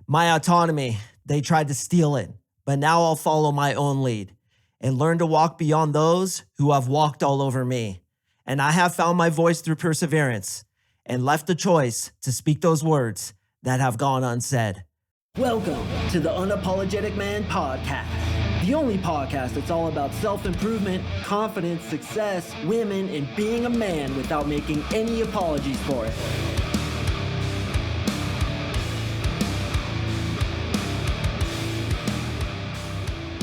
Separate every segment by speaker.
Speaker 1: My autonomy, they tried to steal it, but now I'll follow my own lead and learn to walk beyond those who have walked all over me. And I have found my voice through perseverance and left the choice to speak those words that have gone unsaid. Welcome to the Unapologetic Man podcast, the only podcast that's all about self-improvement, confidence, success, women, and being a man without making any apologies for it.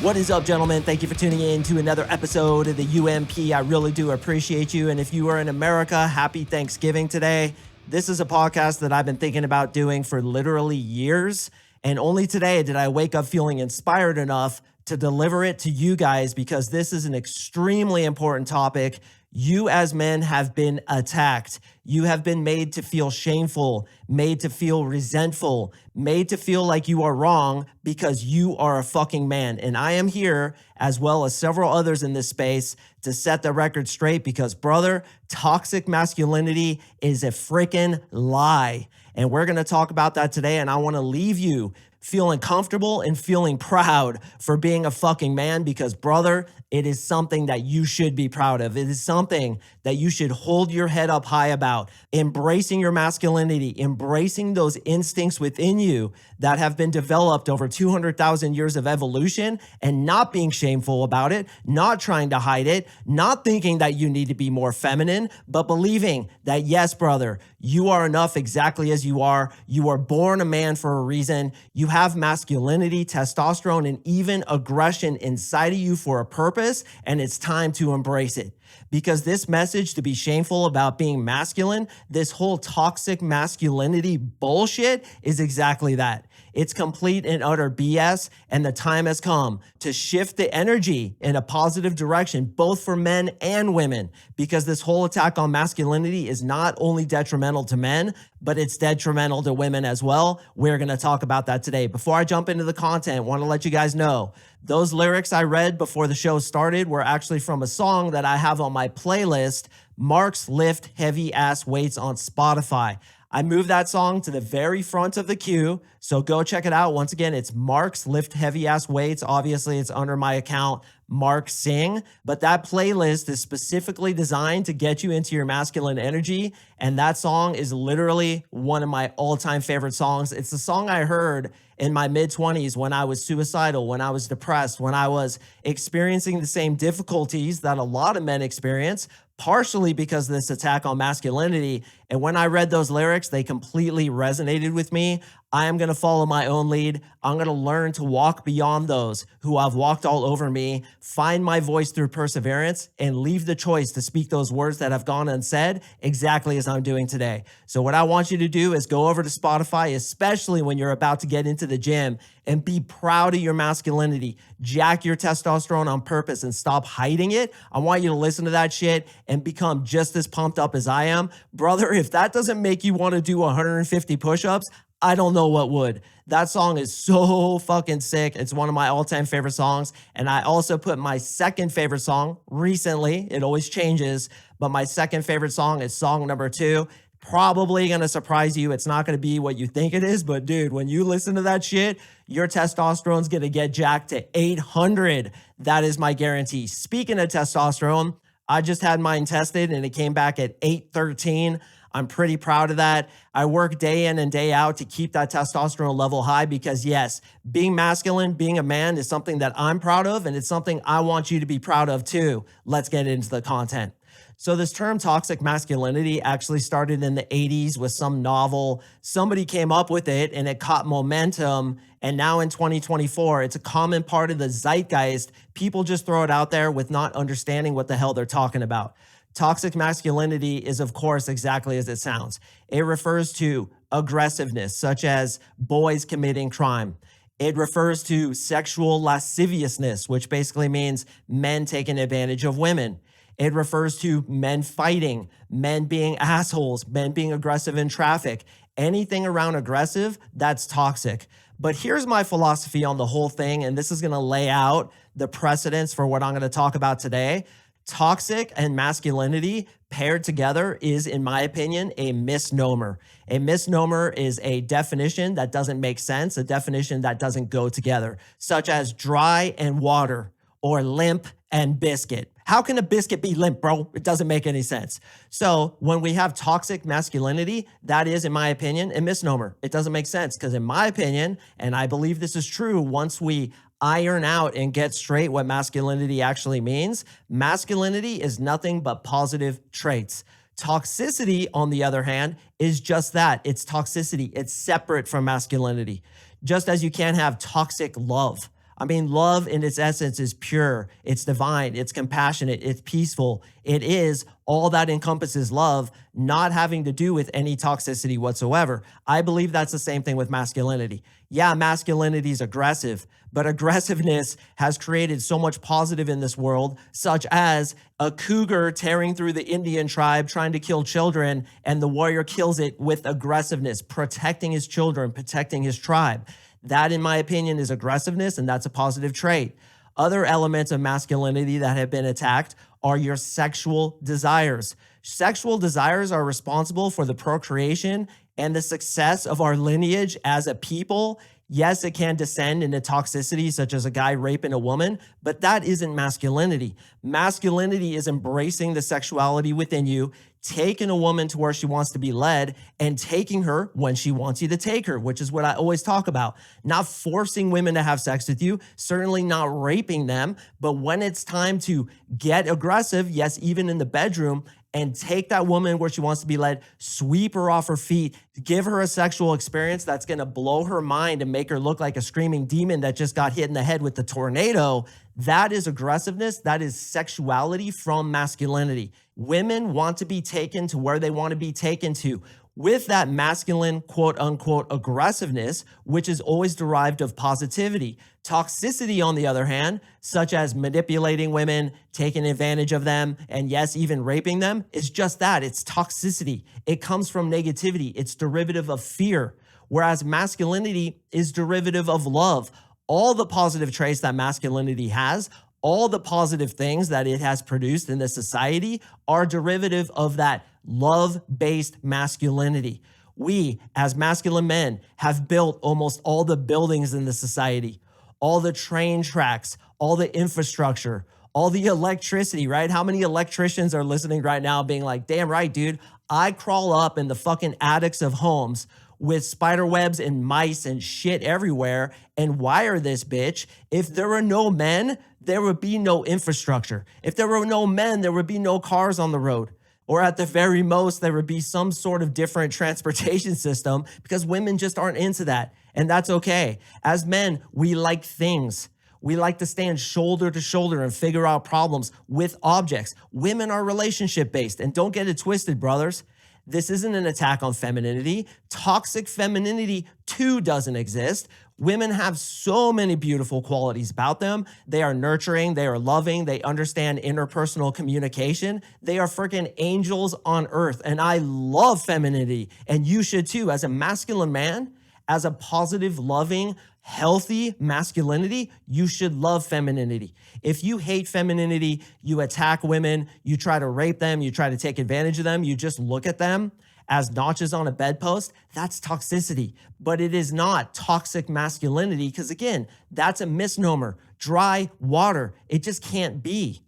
Speaker 1: What is up, gentlemen? Thank you for tuning in to another episode of the UMP. I really do appreciate you. And if you are in America, happy Thanksgiving today. This is a podcast that I've been thinking about doing for literally years. And only today did I wake up feeling inspired enough to deliver it to you guys because this is an extremely important topic. You as men have been attacked. You have been made to feel shameful, made to feel resentful, made to feel like you are wrong because you are a fucking man. And I am here, as well as several others in this space, to set the record straight because, brother, toxic masculinity is a freaking lie. And we're going to talk about that today. And I want to leave you feeling comfortable and feeling proud for being a fucking man because, brother, it is something that you should be proud of. It is something that you should hold your head up high about. Embracing your masculinity, embracing those instincts within you that have been developed over 200,000 years of evolution and not being shameful about it, not trying to hide it, not thinking that you need to be more feminine, but believing that, yes, brother, you are enough exactly as you are. You are born a man for a reason. You have masculinity, testosterone, and even aggression inside of you for a purpose, and it's time to embrace it. Because this message to be shameful about being masculine, this whole toxic masculinity bullshit is exactly that. It's complete and utter BS, and the time has come to shift the energy in a positive direction, both for men and women, because this whole attack on masculinity is not only detrimental to men, but it's detrimental to women as well. We're going to talk about that today. Before I jump into the content, I want to let you guys know, those lyrics I read before the show started were actually from a song that I have on my playlist, Mark's Lift Heavy Ass Weights on Spotify. I moved that song to the very front of the queue, so go check it out. Once again, it's Mark's Lift Heavy Ass Weights. Obviously, it's under my account, Mark Sing, but that playlist is specifically designed to get you into your masculine energy, and that song is literally one of my all-time favorite songs. It's the song I heard in my mid-20s when I was suicidal, when I was depressed, when I was experiencing the same difficulties that a lot of men experience, partially because of this attack on masculinity. And when I read those lyrics, they completely resonated with me. I am going to follow my own lead. I'm going to learn to walk beyond those who have walked all over me, find my voice through perseverance, and leave the choice to speak those words that have gone unsaid exactly as I'm doing today. So what I want you to do is go over to Spotify, especially when you're about to get into the gym, and be proud of your masculinity. Jack your testosterone on purpose and stop hiding it. I want you to listen to that shit and become just as pumped up as I am. Brother, if that doesn't make you want to do 150 push-ups, I don't know what would. That song is so fucking sick. It's one of my all-time favorite songs. And I also put my second favorite song recently. It always changes, but my second favorite song is song number 2. Probably going to surprise you. It's not going to be what you think it is, but dude, when you listen to that shit, your testosterone's going to get jacked to 800. That is my guarantee. Speaking of testosterone, I just had mine tested and it came back at 813. I'm pretty proud of that. I work day in and day out to keep that testosterone level high because, yes, being masculine, being a man is something that I'm proud of, and it's something I want you to be proud of too. Let's get into the content. So this term toxic masculinity actually started in the 80s with some novel. Somebody came up with it and it caught momentum. And now in 2024, it's a common part of the zeitgeist. People just throw it out there with not understanding what the hell they're talking about. Toxic masculinity is, of course, exactly as it sounds. It refers to aggressiveness, such as boys committing crime. It refers to sexual lasciviousness, which basically means men taking advantage of women. It refers to men fighting, men being assholes, men being aggressive in traffic. Anything around aggressive, that's toxic. But here's my philosophy on the whole thing, and this is going to lay out the precedents for what I'm going to talk about today. Toxic and masculinity paired together is, in my opinion, a misnomer. A misnomer is a definition that doesn't make sense, a definition that doesn't go together, such as dry and water or limp and biscuit. How can a biscuit be limp, bro? It doesn't make any sense. So when we have toxic masculinity, that is, in my opinion, a misnomer. It doesn't make sense because, in my opinion, and I believe this is true, once we iron out and get straight what masculinity actually means, masculinity is nothing but positive traits. Toxicity, on the other hand, is just that. It's toxicity. It's separate from masculinity. Just as you can't have toxic love. I mean, love in its essence is pure, it's divine, it's compassionate, it's peaceful. It is all that encompasses love, not having to do with any toxicity whatsoever. I believe that's the same thing with masculinity. Yeah, masculinity is aggressive, but aggressiveness has created so much positive in this world, such as a cougar tearing through the Indian tribe, trying to kill children, and the warrior kills it with aggressiveness, protecting his children, protecting his tribe. That, in my opinion, is aggressiveness, and that's a positive trait. Other elements of masculinity that have been attacked are your sexual desires. Sexual desires are responsible for the procreation and the success of our lineage as a people. Yes, it can descend into toxicity, such as a guy raping a woman, but that isn't masculinity. Masculinity is embracing the sexuality within you, taking a woman to where she wants to be led, and taking her when she wants you to take her, which is what I always talk about. Not forcing women to have sex with you, certainly not raping them, but when it's time to get aggressive, yes, even in the bedroom, and take that woman where she wants to be led, sweep her off her feet, give her a sexual experience that's gonna blow her mind and make her look like a screaming demon that just got hit in the head with the tornado. That is aggressiveness. That is sexuality from masculinity. Women want to be taken to where they want to be taken to with that masculine, quote unquote, aggressiveness, which is always derived of positivity. Toxicity, on the other hand, such as manipulating women, taking advantage of them, and yes, even raping them, is just that. It's toxicity. It comes from negativity. It's derivative of fear, whereas masculinity is derivative of love. All the positive traits that masculinity has, all the positive things that it has produced in this society are derivative of that love-based masculinity. We, as masculine men, have built almost all the buildings in the society, all the train tracks, all the infrastructure, all the electricity, right? How many electricians are listening right now being like, damn right, dude, I crawl up in the fucking attics of homes with spider webs and mice and shit everywhere and wire this bitch. If there were no men, there would be no infrastructure. If there were no men, there would be no cars on the road. Or at the very most, there would be some sort of different transportation system because women just aren't into that. And that's okay. As men, we like things. We like to stand shoulder to shoulder and figure out problems with objects. Women are relationship based. And don't get it twisted, brothers. This isn't an attack on femininity. Toxic femininity too doesn't exist. Women have so many beautiful qualities about them. They are nurturing, they are loving, they understand interpersonal communication. They are freaking angels on earth. And I love femininity. And you should too. As a masculine man, as a positive, loving, healthy masculinity, you should love femininity. If you hate femininity, you attack women, you try to rape them, you try to take advantage of them, you just look at them as notches on a bedpost, that's toxicity. But it is not toxic masculinity because, again, that's a misnomer. Dry water, it just can't be.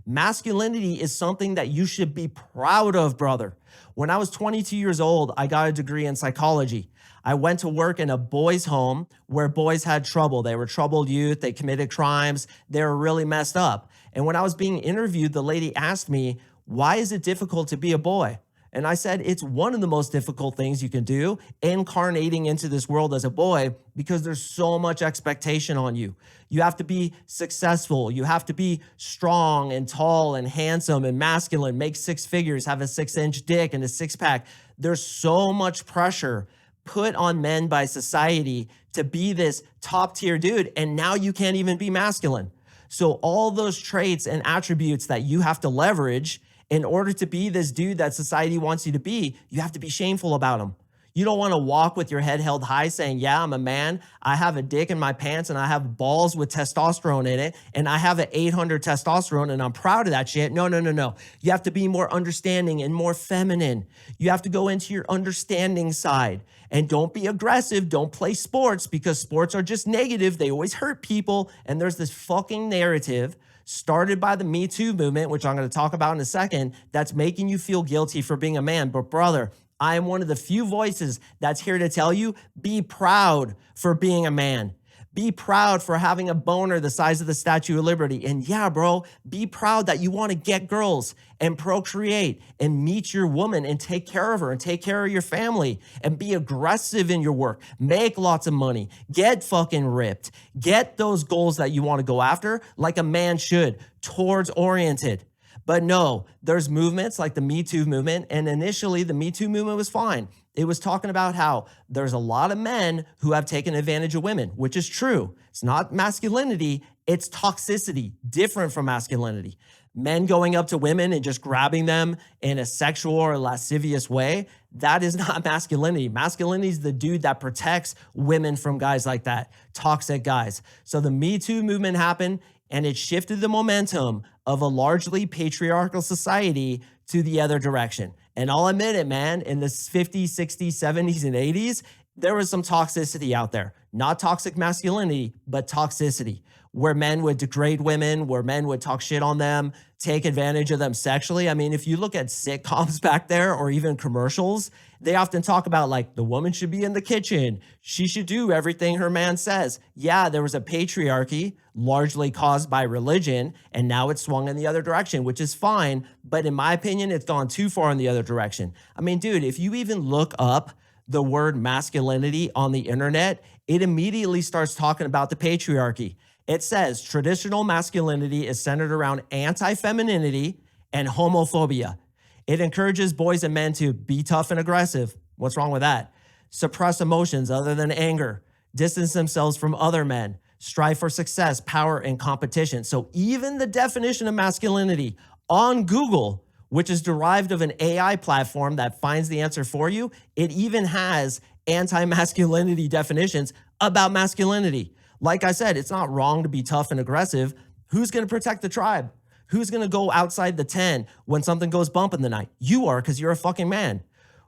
Speaker 1: Masculinity is something that you should be proud of, brother. When I was 22 years old, I got a degree in psychology. I went to work in a boys' home where boys had trouble. They were troubled youth. They committed crimes. They were really messed up. And when I was being interviewed, the lady asked me, why is it difficult to be a boy? And I said, it's one of the most difficult things you can do, incarnating into this world as a boy, because there's so much expectation on you. You have to be successful. You have to be strong and tall and handsome and masculine, make six figures, have a 6-inch dick and a six-pack. There's so much pressure put on men by society to be this top tier dude, and now you can't even be masculine. So all those traits and attributes that you have to leverage in order to be this dude that society wants you to be, you have to be shameful about them. You don't want to walk with your head held high saying, yeah, I'm a man. I have a dick in my pants and I have balls with testosterone in it. And I have an 800 testosterone and I'm proud of that shit. No, no, no, no. You have to be more understanding and more feminine. You have to go into your understanding side. And don't be aggressive. Don't play sports because sports are just negative. They always hurt people. And there's this fucking narrative started by the Me Too movement, which I'm going to talk about in a second, that's making you feel guilty for being a man. But brother, I am one of the few voices that's here to tell you, be proud for being a man. Be proud for having a boner the size of the Statue of Liberty. And yeah, bro, be proud that you want to get girls and procreate and meet your woman and take care of her and take care of your family and be aggressive in your work. Make lots of money. Get fucking ripped. Get those goals that you want to go after like a man should, towards oriented. But no, there's movements like the Me Too movement. And initially, the Me Too movement was fine. It was talking about how there's a lot of men who have taken advantage of women, which is true. It's not masculinity, it's toxicity, different from masculinity. Men going up to women and just grabbing them in a sexual or lascivious way, that is not masculinity. Masculinity is the dude that protects women from guys like that, toxic guys. So the Me Too movement happened and it shifted the momentum of a largely patriarchal society to the other direction. And I'll admit it, man, in the 50s, 60s, 70s, and 80s, there was some toxicity out there. Not toxic masculinity, but toxicity, where men would degrade women, where men would talk shit on them, take advantage of them sexually. I mean, if you look at sitcoms back there or even commercials, they often talk about like the woman should be in the kitchen. She should do everything her man says. Yeah, there was a patriarchy largely caused by religion, and now it's swung in the other direction, which is fine. But in my opinion, it's gone too far in the other direction. I mean, dude, if you even look up the word masculinity on the internet, it immediately starts talking about the patriarchy. It says traditional masculinity is centered around anti-femininity and homophobia. It encourages boys and men to be tough and aggressive. What's wrong with that? Suppress emotions other than anger, distance themselves from other men, strive for success, power, and competition. So even the definition of masculinity on Google, which is derived of an AI platform that finds the answer for you, it even has anti-masculinity definitions about masculinity. Like I said, it's not wrong to be tough and aggressive. Who's going to protect the tribe? Who's going to go outside the tent when something goes bump in the night? You are, because you're a fucking man.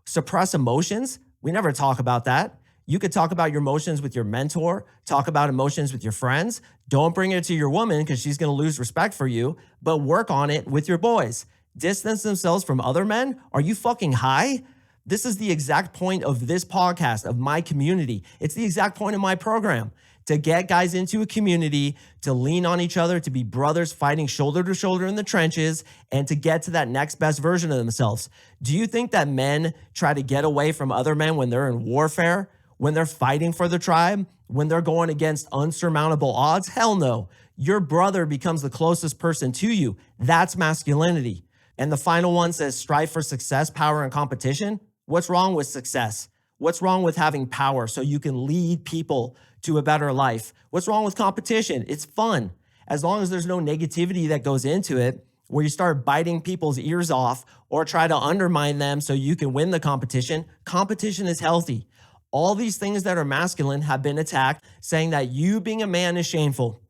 Speaker 1: Suppress emotions? We never talk about that. You could talk about your emotions with your mentor, talk about emotions with your friends. Don't bring it to your woman because she's going to lose respect for you, but work on it with your boys. Distance themselves from other men? Are you fucking high? This is the exact point of this podcast, of my community. It's the exact point of my program. To get guys into a community, to lean on each other, to be brothers fighting shoulder to shoulder in the trenches, and to get to that next best version of themselves. Do you think that men try to get away from other men when they're in warfare, when they're fighting for the tribe, when they're going against unsurmountable odds? Hell no. Your brother becomes the closest person to you. That's masculinity. And the final one says strive for success, power, and competition. What's wrong with success? What's wrong with having power so you can lead people to a better life? What's wrong with competition? It's fun. As long as there's no negativity that goes into it, where you start biting people's ears off or try to undermine them so you can win the competition, competition is healthy. All these things that are masculine have been attacked, saying that you being a man is shameful.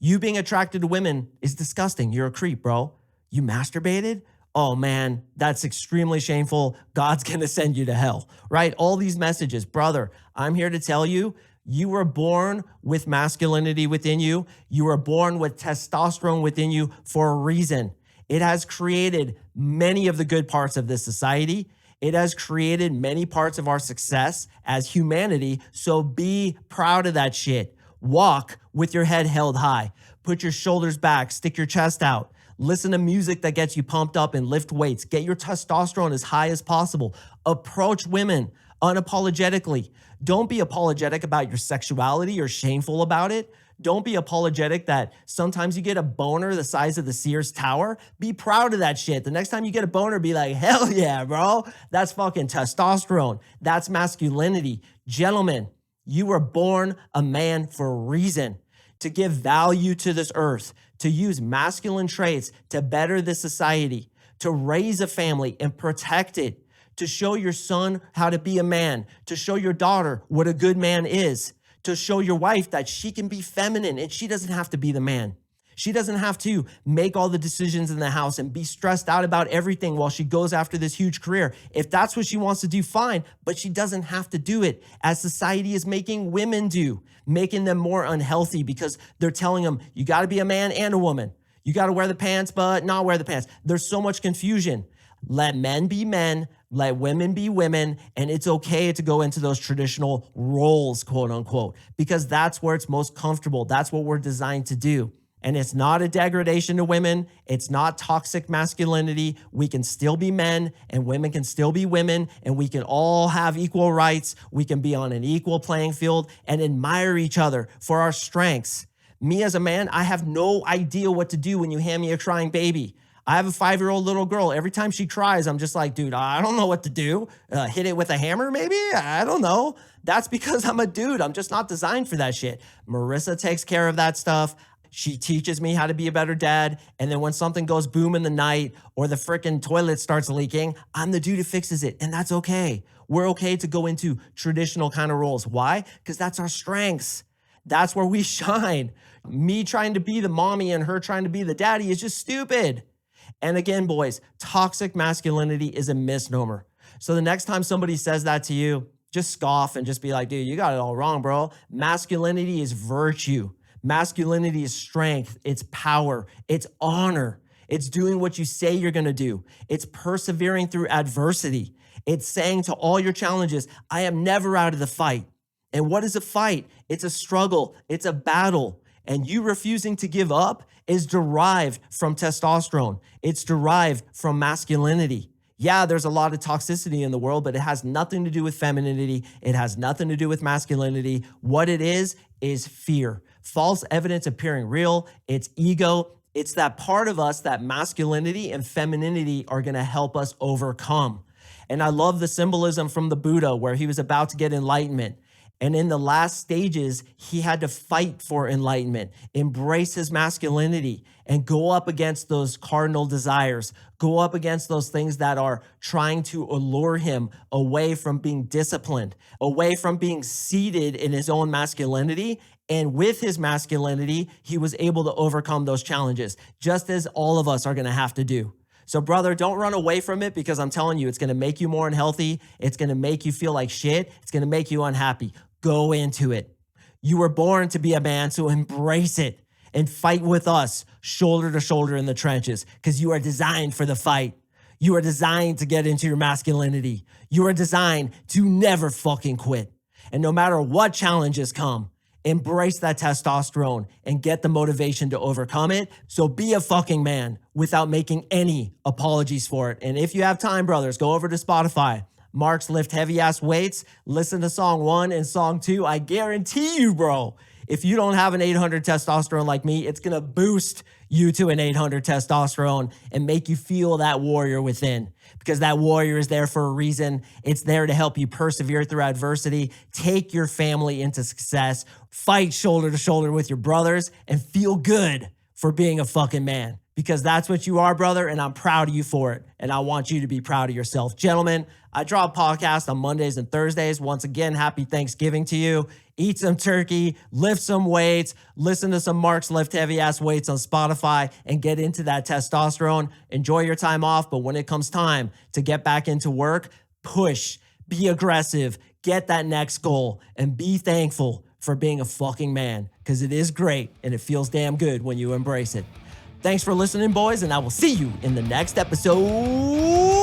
Speaker 1: You being attracted to women is disgusting. You're a creep, bro. You masturbated? Oh man, that's extremely shameful. God's gonna send you to hell, right? All these messages. Brother, I'm here to tell you, you were born with masculinity within you. You were born with testosterone within you for a reason. It has created many of the good parts of this society. It has created many parts of our success as humanity. So be proud of that shit. Walk with your head held high. Put your shoulders back, stick your chest out. Listen to music that gets you pumped up and lift weights. Get your testosterone as high as possible. Approach women unapologetically. Don't be apologetic about your sexuality or shameful about it. Don't be apologetic that sometimes you get a boner the size of the Sears Tower. Be proud of that shit. The next time you get a boner, be like, hell yeah, bro. That's fucking testosterone. That's masculinity. Gentlemen, you were born a man for a reason, to give value to this earth, to use masculine traits to better this society, to raise a family and protect it, to show your son how to be a man, to show your daughter what a good man is, to show your wife that she can be feminine and she doesn't have to be the man. She doesn't have to make all the decisions in the house and be stressed out about everything while she goes after this huge career. If that's what she wants to do, fine, but she doesn't have to do it, as society is making women do, making them more unhealthy because they're telling them, you got to be a man and a woman. You got to wear the pants, but not wear the pants. There's so much confusion. Let men be men, let women be women, and it's okay to go into those traditional roles, quote unquote, because that's where it's most comfortable. That's what we're designed to do. And it's not a degradation to women. It's not toxic masculinity. We can still be men and women can still be women, and we can all have equal rights. We can be on an equal playing field and admire each other for our strengths. Me as a man, I have no idea what to do when you hand me a crying baby. I have a 5-year-old little girl. Every time she cries, I'm just like, dude, I don't know what to do. Hit it with a hammer, maybe? I don't know. That's because I'm a dude. I'm just not designed for that shit. Marissa takes care of that stuff. She teaches me how to be a better dad. And then when something goes boom in the night or the freaking toilet starts leaking, I'm the dude who fixes it. And that's okay. We're okay to go into traditional kind of roles. Why? Because that's our strengths. That's where we shine. Me trying to be the mommy and her trying to be the daddy is just stupid. And again, boys, toxic masculinity is a misnomer. So the next time somebody says that to you, just scoff and just be like, dude, you got it all wrong, bro. Masculinity is virtue. Masculinity is strength, it's power, it's honor, it's doing what you say you're gonna do, it's persevering through adversity, it's saying to all your challenges, I am never out of the fight. And what is a fight? It's a struggle, it's a battle, and you refusing to give up is derived from testosterone, it's derived from masculinity. Yeah, there's a lot of toxicity in the world, but it has nothing to do with femininity. It has nothing to do with masculinity. What it is fear. False evidence appearing real. It's ego. It's that part of us that masculinity and femininity are going to help us overcome. And I love the symbolism from the Buddha where he was about to get enlightenment. And in the last stages, he had to fight for enlightenment, embrace his masculinity, and go up against those cardinal desires, go up against those things that are trying to allure him away from being disciplined, away from being seated in his own masculinity. And with his masculinity, he was able to overcome those challenges, just as all of us are going to have to do. So brother, don't run away from it, because I'm telling you, it's going to make you more unhealthy. It's going to make you feel like shit. It's going to make you unhappy. Go into it. You were born to be a man, so embrace it and fight with us shoulder to shoulder in the trenches, because you are designed for the fight. You are designed to get into your masculinity. You are designed to never fucking quit. And no matter what challenges come, embrace that testosterone and get the motivation to overcome it. So be a fucking man without making any apologies for it. And if you have time, brothers, go over to Spotify. Mark's Lift Heavy Ass Weights. Listen to song 1 and song 2. I guarantee you, bro, if you don't have an 800 testosterone like me, it's going to boost you to an 800 testosterone and make you feel that warrior within, because that warrior is there for a reason. It's there to help you persevere through adversity, take your family into success, fight shoulder to shoulder with your brothers, and feel good for being a fucking man, because that's what you are, brother, and I'm proud of you for it, and I want you to be proud of yourself. Gentlemen, I drop podcasts on Mondays and Thursdays. Once again, happy Thanksgiving to you. Eat some turkey, lift some weights, listen to some Mark's Lift Heavy Ass Weights on Spotify, and get into that testosterone. Enjoy your time off, but when it comes time to get back into work, push, be aggressive, get that next goal, and be thankful for being a fucking man, because it is great and it feels damn good when you embrace it. Thanks for listening, boys, and I will see you in the next episode.